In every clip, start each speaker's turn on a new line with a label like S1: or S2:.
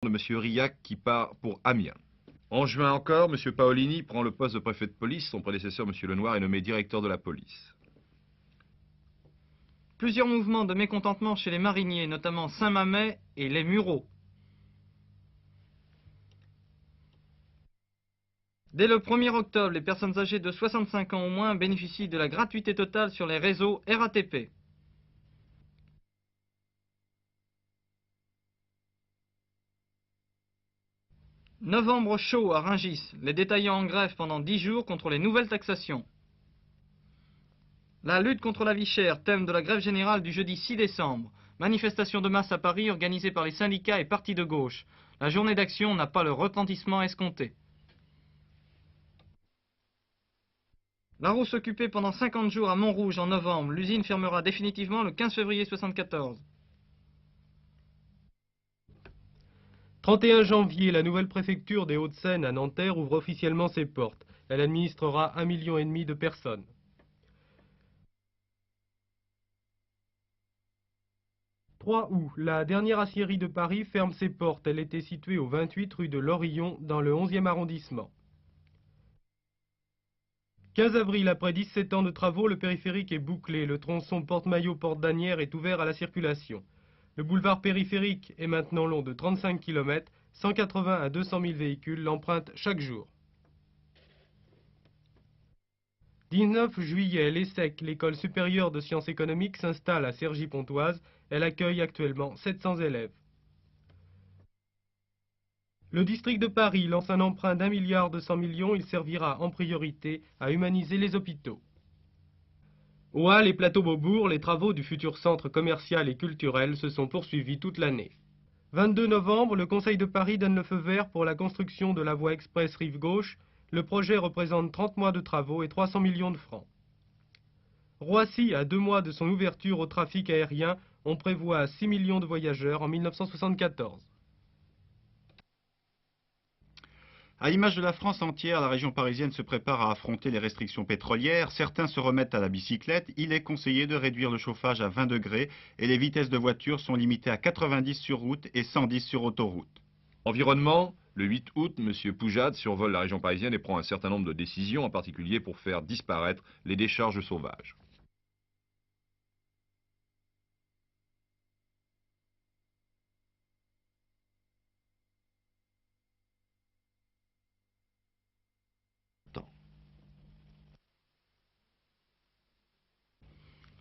S1: de M. Riac qui part pour Amiens. En juin encore, M. Paolini prend le poste de préfet de police. Son prédécesseur, M. Lenoir, est nommé directeur de la police.
S2: Plusieurs mouvements de mécontentement chez les mariniers, notamment Saint-Mamet et les Mureaux. Dès le 1er octobre, les personnes âgées de 65 ans au moins bénéficient de la gratuité totale sur les réseaux RATP. Novembre chaud à Rungis, les détaillants en grève pendant 10 jours contre les nouvelles taxations. La lutte contre la vie chère, thème de la grève générale du jeudi 6 décembre. Manifestation de masse à Paris organisée par les syndicats et partis de gauche. La journée d'action n'a pas le retentissement escompté. La Rousse occupée pendant 50 jours à Montrouge en novembre. L'usine fermera définitivement le 15 février 1974.
S3: 31 janvier, la nouvelle préfecture des Hauts-de-Seine à Nanterre ouvre officiellement ses portes. Elle administrera 1,5 million de personnes. 3 août, la dernière aciérie de Paris ferme ses portes. Elle était située au 28 rue de Lorillon, dans le 11e arrondissement. 15 avril, après 17 ans de travaux, le périphérique est bouclé. Le tronçon Porte-Maillot-Porte-Danière est ouvert à la circulation. Le boulevard périphérique est maintenant long de 35 km. 180 à 200 000 véhicules l'empruntent chaque jour. 19 juillet, l'ESSEC, l'école supérieure de sciences économiques, s'installe à Cergy-Pontoise. Elle accueille actuellement 700 élèves. Le district de Paris lance un emprunt d'1,2 milliard. Il servira en priorité à humaniser les hôpitaux. Aux Halles et Plateau Beaubourg, les travaux du futur centre commercial et culturel se sont poursuivis toute l'année. 22 novembre, le Conseil de Paris donne le feu vert pour la construction de la voie express rive gauche. Le projet représente 30 mois de travaux et 300 millions de francs. Roissy, à 2 mois de son ouverture au trafic aérien, on prévoit 6 millions de voyageurs en 1974.
S4: À l'image de la France entière, la région parisienne se prépare à affronter les restrictions pétrolières. Certains se remettent à la bicyclette. Il est conseillé de réduire le chauffage à 20 degrés et les vitesses de voiture sont limitées à 90 sur route et 110 sur autoroute.
S1: Environnement, le 8 août, M. Poujade survole la région parisienne et prend un certain nombre de décisions, en particulier pour faire disparaître les décharges sauvages.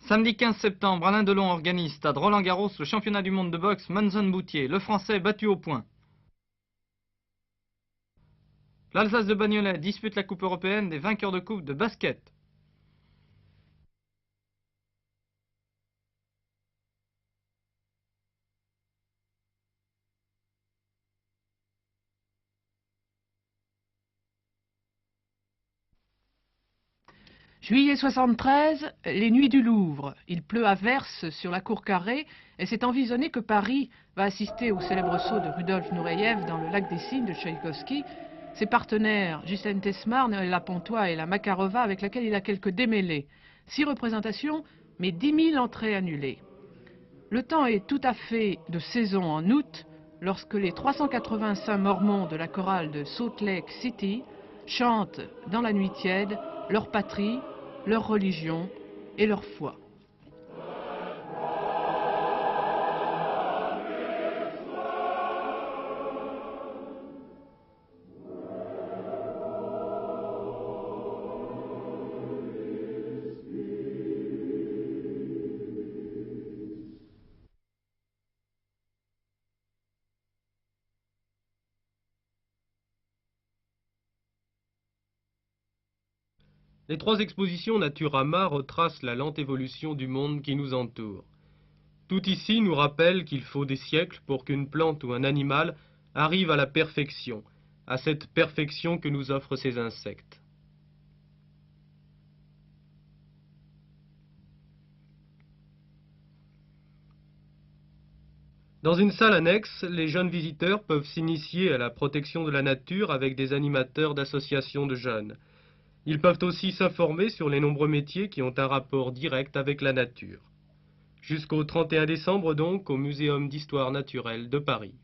S2: Samedi 15 septembre, Alain Delon organise stade Roland-Garros le championnat du monde de boxe Manzon-Boutier. Le Français battu au point. L'Alsace de Bagnolet dispute la Coupe européenne des vainqueurs de coupe de basket.
S5: Juillet 73, les nuits du Louvre. Il pleut à verse sur la cour carrée et c'est envisionné que Paris va assister au célèbre saut de Rudolf Nureyev dans le lac des Cygnes de Tchaïkovski. Ses partenaires, Ghislaine Tesmar, Noëlla Pontois et la Makarova, avec laquelle il a quelques démêlés. 6 représentations, mais 10 000 entrées annulées. Le temps est tout à fait de saison en août, lorsque les 385 mormons de la chorale de Salt Lake City chantent dans la nuit tiède leur patrie, leur religion et leur foi.
S3: Les 3 expositions Naturama retracent la lente évolution du monde qui nous entoure. Tout ici nous rappelle qu'il faut des siècles pour qu'une plante ou un animal arrive à la perfection, à cette perfection que nous offrent ces insectes. Dans une salle annexe, les jeunes visiteurs peuvent s'initier à la protection de la nature avec des animateurs d'associations de jeunes. Ils peuvent aussi s'informer sur les nombreux métiers qui ont un rapport direct avec la nature. Jusqu'au 31 décembre donc, au Muséum d'histoire naturelle de Paris.